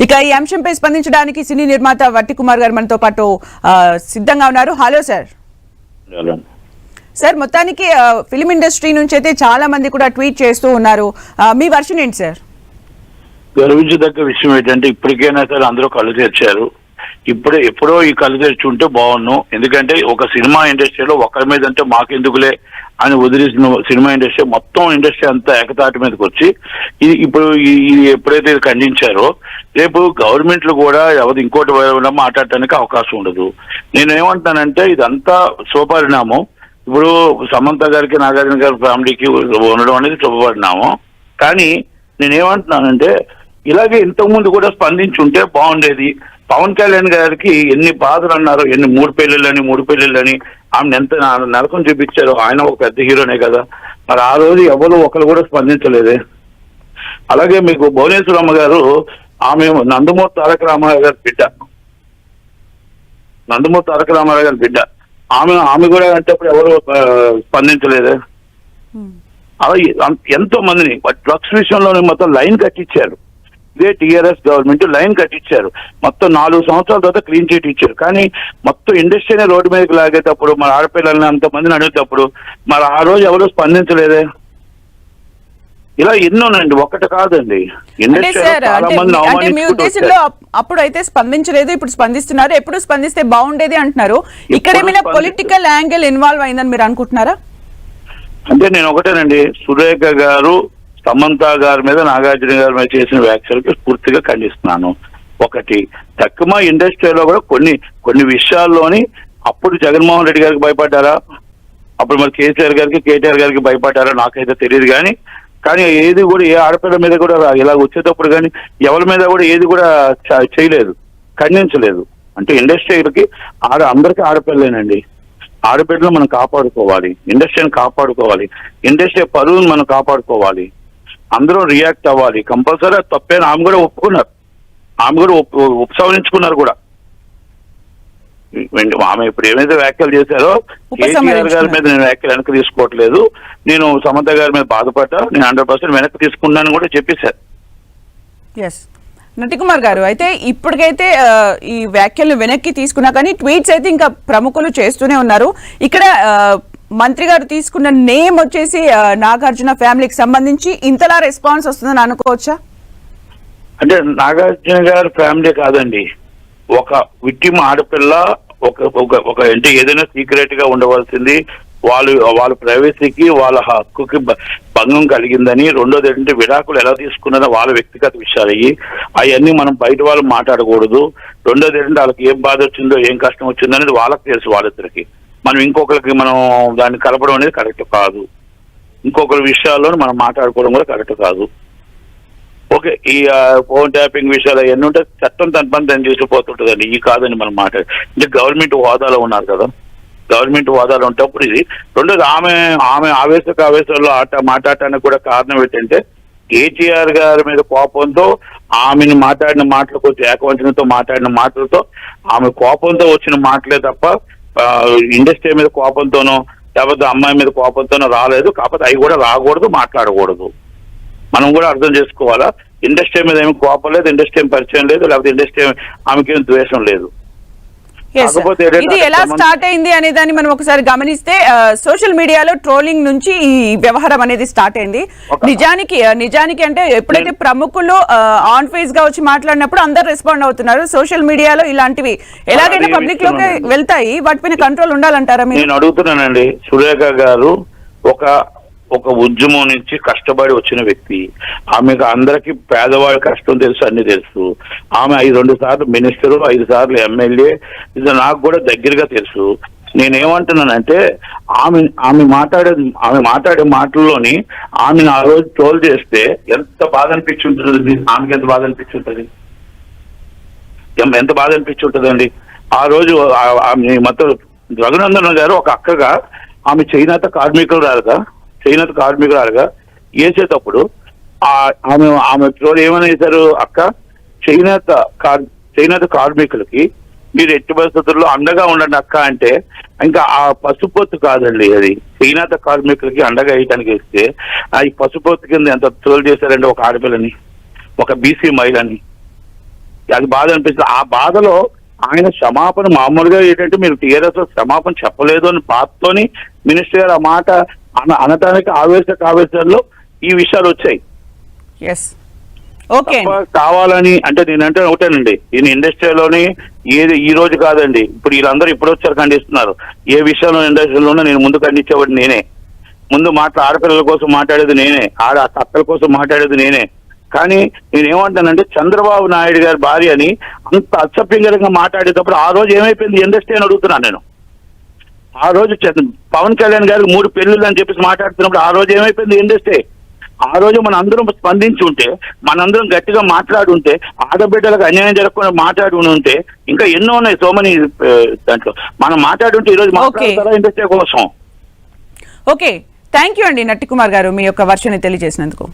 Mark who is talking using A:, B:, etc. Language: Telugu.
A: ఇక ఈ అంశంపై స్పందించడానికి సినీ నిర్మాత వట్టి కుమార్ గారు మనతో పాటు సిద్ధంగా ఉన్నారు. Hello sir. సార్, మొత్తానికి ఫిలిం ఇండస్ట్రీ నుంచి అయితే చాలా మంది కూడా ట్వీట్ చేస్తూ ఉన్నారు. మీ వర్షన్ ఏంటి సార్?
B: గర్వించదగ్గ విషయం ఏంటంటే ఇప్పటికైనా సరే అందరూ కళ్ళు తెరిచారు. ఎప్పుడో ఈ కళ్ళు తెరిచి ఉంటే బాగున్నాను. ఎందుకంటే ఒక సినిమా ఇండస్ట్రీలో ఒకరి మీద అంటే మాకెందుకులే అని వదిలేసిన సినిమా ఇండస్ట్రీ మొత్తం ఇండస్ట్రీ అంతా ఏకతాటి మీదకి వచ్చి ఇప్పుడు ఎప్పుడైతే ఇది ఖండించారో రేపు గవర్నమెంట్లు కూడా ఎవరు ఇంకోటి మాట్లాడటానికి అవకాశం ఉండదు. నేనేమంటానంటే ఇదంతా శుభపరిణామం. ఇప్పుడు సమంత గారికి నాగార్జున గారి ఫ్యామిలీకి ఉండడం అనేది శుభపరిణామం. కానీ నేనేమంటున్నానంటే ఇలాగే ఇంతకుముందు కూడా స్పందించి ఉంటే బాగుండేది. పవన్ కళ్యాణ్ గారికి ఎన్ని బాధలు అన్నారు, ఎన్ని మూడు పెళ్లిళ్ళని ఆమెను ఎంత నరకం చూపించారు. ఆయన ఒక పెద్ద హీరోనే కదా, మరి ఆ రోజు ఎవరు ఒకరు కూడా స్పందించలేదే. అలాగే మీకు భువనేశ్వరమ్మ గారు ఆమె నందమూరి తారక రామారావు గారి బిడ్డ ఆమె కూడా అంటే ఎవరు స్పందించలేదే. అలా ఎంతో మందిని డ్రగ్స్ విషయంలోనే మొత్తం లైన్ కట్టించారు. ఇదే టీఆర్ఎస్ గవర్నమెంట్ లైన్ కట్టించారు. మొత్తం 4 సంవత్సరాల తర్వాత క్లీన్ చిట్ ఇచ్చారు. కానీ మొత్తం ఇండస్ట్రీనే రోడ్డు మీదకి లాగేటప్పుడు మరి ఆడపిల్లల్ని అంతమందిని అడిగేటప్పుడు మరి ఆ రోజు ఎవరు స్పందించలేదే. ఇలా ఎన్నోనండి, ఒక్కటి కాదండి.
A: అప్పుడు అయితే స్పందించలేదు, ఇప్పుడు స్పందిస్తున్నారు. ఎప్పుడు స్పందిస్తే బాగుండేది అంటున్నారు. ఇక్కడ ఏమైనా పొలిటికల్ యాంగిల్ ఇన్వాల్వ్ అయిందని మీరు అనుకుంటున్నారా?
B: అంటే నేను ఒకటేనండి, సురేఖ గారు సమంత గారి మీద నాగార్జున గారి మీద చేసిన వ్యాఖ్యలకి పూర్తిగా ఖండిస్తున్నాను. ఒకటి తక్కువ ఇండస్ట్రీలో కూడా కొన్ని విషయాల్లోని అప్పుడు జగన్మోహన్ రెడ్డి గారికి భయపడ్డారా, అప్పుడు మరి కేసీఆర్ గారికి భయపడ్డారా నాకైతే తెలియదు. కానీ ఏది కూడా ఏ ఆడపిల్ల మీద కూడా ఇలా వచ్చేటప్పుడు కానీ ఎవరి మీద కూడా ఏది కూడా చేయలేదు, ఖండించలేదు. అంటే ఇండస్ట్రీలకి అందరికీ ఆడపిల్లేనండి. ఆడపిల్లలు మనం కాపాడుకోవాలి, ఇండస్ట్రీని కాపాడుకోవాలి, ఇండస్ట్రీ పరువును మనం కాపాడుకోవాలి. అందరూ రియాక్ట్ అవ్వాలి. కంపల్సరీ తప్పేనా ఆమె కూడా ఒప్పుకున్నారు, ఆమె కూడా ఉపసంహరించుకున్నారు కూడా. ఆమె ఇప్పుడు ఏమైతే వ్యాఖ్యలు చేశారో కేసీఆర్ గారి మీద నేను వ్యాఖ్యలు వెనక్కి తీసుకోవట్లేదు, నేను సమంత గారి మీద బాధపడ్డా, నేను 100% వెనక్కి తీసుకున్నాను కూడా చెప్పేశారు.
A: నటికుమార్ గారు, అయితే ఇప్పటికైతే ఈ వ్యాఖ్యలు వెనక్కి తీసుకున్నా కానీ ట్వీట్స్ అయితే ఇంకా ప్రముఖులు చేస్తూనే ఉన్నారు. ఇక్కడ మంత్రి గారు తీసుకున్న నేమ్ వచ్చేసి నాగార్జున ఫ్యామిలీకి సంబంధించి ఇంతలా రెస్పాన్స్ వస్తుందని అనుకోవచ్చా?
B: అంటే నాగార్జున గారి ఫ్యామిలీ కాదండి, ఒక విక్టిమ్ ఆడపిల్ల ఒక అంటే ఏదైనా సీక్రెట్ గా ఉండవలసింది, వాళ్ళ ప్రైవసీకి వాళ్ళ హక్కుకి భంగం కలిగిందని. రెండోది ఏంటంటే విడాకులు ఎలా తీసుకున్నదో వాళ్ళ వ్యక్తిగత విషయాలు అవన్నీ మనం బయట వాళ్ళు మాట్లాడకూడదు. రెండోది ఏంటంటే వాళ్ళకి ఏం బాధ వచ్చిందో ఏం కష్టం వచ్చిందో అనేది వాళ్ళకి తెలుసు. వాళ్ళిద్దరికి మనం ఇంకొకరికి మనం దాన్ని కలపడం అనేది కరెక్ట్ కాదు. ఇంకొకరి విషయాల్లో మనం మాట్లాడుకోవడం కూడా కరెక్ట్ కాదు. ఓకే, ఈ ఫోన్ ట్యాపింగ్ విషయాలు అవన్నీ ఉంటే చట్టం తన పని తను చేసిపోతుంటుందండి. ఈ కాదని మనం అంటే గవర్నమెంట్ హోదాలో ఉన్నారు కదా, గవర్నమెంట్ హోదాలో ఉంటప్పుడు ఇది. రెండోది ఆమె ఆవేశాల్లో మాట్లాడటానికి కూడా కారణం ఏంటంటే కేటీఆర్ గారి మీద కోపంతో ఆమెను మాట్లాడిన మాటలు కొంచెం ఏకవంచనతో మాట్లాడిన మాటలతో ఆమె కోపంతో వచ్చిన మాటలే తప్ప ఇండస్ట్రీ మీద కోపంతోనో లేకపోతే అమ్మాయి మీద కోపంతోనో రాలేదు. కాకపోతే అవి కూడా రాకూడదు, మాట్లాడకూడదు. మనం కూడా అర్థం చేసుకోవాలా. ఇండస్ట్రీ మీద ఏమి కోపం లేదు, ఇండస్ట్రీ ఏమి పరిచయం లేదు, లేకపోతే ఇండస్ట్రీ ఆమెకేం ద్వేషం లేదు.
A: ఇది ఎలా స్టార్ట్ అయింది అనే దాన్ని మనం ఒకసారి గమనిస్తే సోషల్ మీడియాలో ట్రోలింగ్ నుంచి ఈ వ్యవహారం అనేది స్టార్ట్ అయింది. నిజానికి అంటే ఎప్పుడైతే ప్రముఖులు ఆన్ ఫేస్ గా వచ్చి మాట్లాడినప్పుడు అందరు రెస్పాండ్ అవుతున్నారు. సోషల్ మీడియాలో ఇలాంటివి ఎలాగైనా పబ్లిక్ లోకి వెళ్తాయి, వాటిపైన కంట్రోల్ ఉండాలంటారా?
B: నేను అడుగుతున్నానండి, సురేఖ గారు ఒక ఉద్యమం నుంచి కష్టపడి వచ్చిన వ్యక్తి. ఆమెకు అందరికీ పేదవాడి కష్టం తెలుసు, అన్ని తెలుసు. ఆమె 2 సార్లు మినిస్టరు, 5 సార్లు ఎమ్మెల్యే, ఇది నాకు కూడా దగ్గరగా తెలుసు. నేనేమంటున్నానంటే ఆమె మాట్లాడే మాటల్లోని ఆమెను ఆ రోజు ట్రోల్ చేస్తే ఎంత బాధ అనిపించుంటుంది, ఆమెకి ఎంత బాధ అనిపించుంటుంది, ఎంత బాధ అనిపించుంటుందండి. ఆ రోజు మొత్తం రఘునందన్ గారు ఒక అక్కగా ఆమె చేనేత కార్మికురాలుగా వేసేటప్పుడు ఆమె ట్రోల్ ఏమని వేశారు, అక్క చేనేత కార్మికులకి మీరు ఎట్టి పరిస్థితుల్లో అండగా ఉండండి అక్క అంటే, ఇంకా ఆ పసుపొత్తు కాదండి, అది చేనేత కార్మికులకి అండగా వేయటానికి వేస్తే ఈ పసుపొత్తు కింద ఎంత ట్రోల్ చేశారండి ఒక ఆడపిల్లని, ఒక బీసీ మహిళని. అది బాధ అనిపిస్తుంది. ఆ బాధలో ఆయన క్షమాపణ మామూలుగా ఏంటంటే మీరు టీఆర్ఎస్ క్షమాపణ చెప్పలేదు అని బాధతోని మినిస్టర్ గారు ఆ మాట అనటానికి ఆవేశాల్లో ఈ విషయాలు వచ్చాయి.
A: ఓకే,
B: కావాలని అంటే నేనంటే ఒకటేనండి, ఈ ఇండస్ట్రీలోని ఏది ఈ రోజు కాదండి, ఇప్పుడు వీళ్ళందరూ ఇప్పుడు వచ్చారు ఖండిస్తున్నారు. ఏ విషయంలో ఇండస్ట్రీలోనూ నేను ముందు ఖండించేవాడు నేనే, ముందు ఆడపిల్లల కోసం మాట్లాడేది నేనే, అక్కల కోసం మాట్లాడేది నేనే. కానీ నేనేమంటానంటే చంద్రబాబు నాయుడు గారి భార్య అని అంత అసభ్యంగా మాట్లాడేటప్పుడు ఆ రోజు ఏమైపోయింది ఇండస్ట్రీ అని అడుగుతున్నాను నేను. ఆ రోజు పవన్ కళ్యాణ్ గారికి 3 పెళ్లిళ్ళు అని చెప్పేసి మాట్లాడుతున్నప్పుడు ఆ రోజు ఏమైపోయింది ఇండస్ట్రీ? ఆ రోజు మన అందరం స్పందించి ఉంటే, మనందరం గట్టిగా మాట్లాడుంటే, ఆడబిడ్డలకు అన్యాయం జరగకుండా మాట్లాడి ఉంటే ఇంకా ఎన్నో ఉన్నాయి సోమని దాంట్లో మనం మాట్లాడుంటే ఈ రోజు మాట్లాడతారా ఇండస్ట్రీ కోసం.
A: ఓకే, థ్యాంక్ యూ అండి నట్టి కుమార్ గారు మీ యొక్క వర్షాన్ని తెలియజేసినందుకు.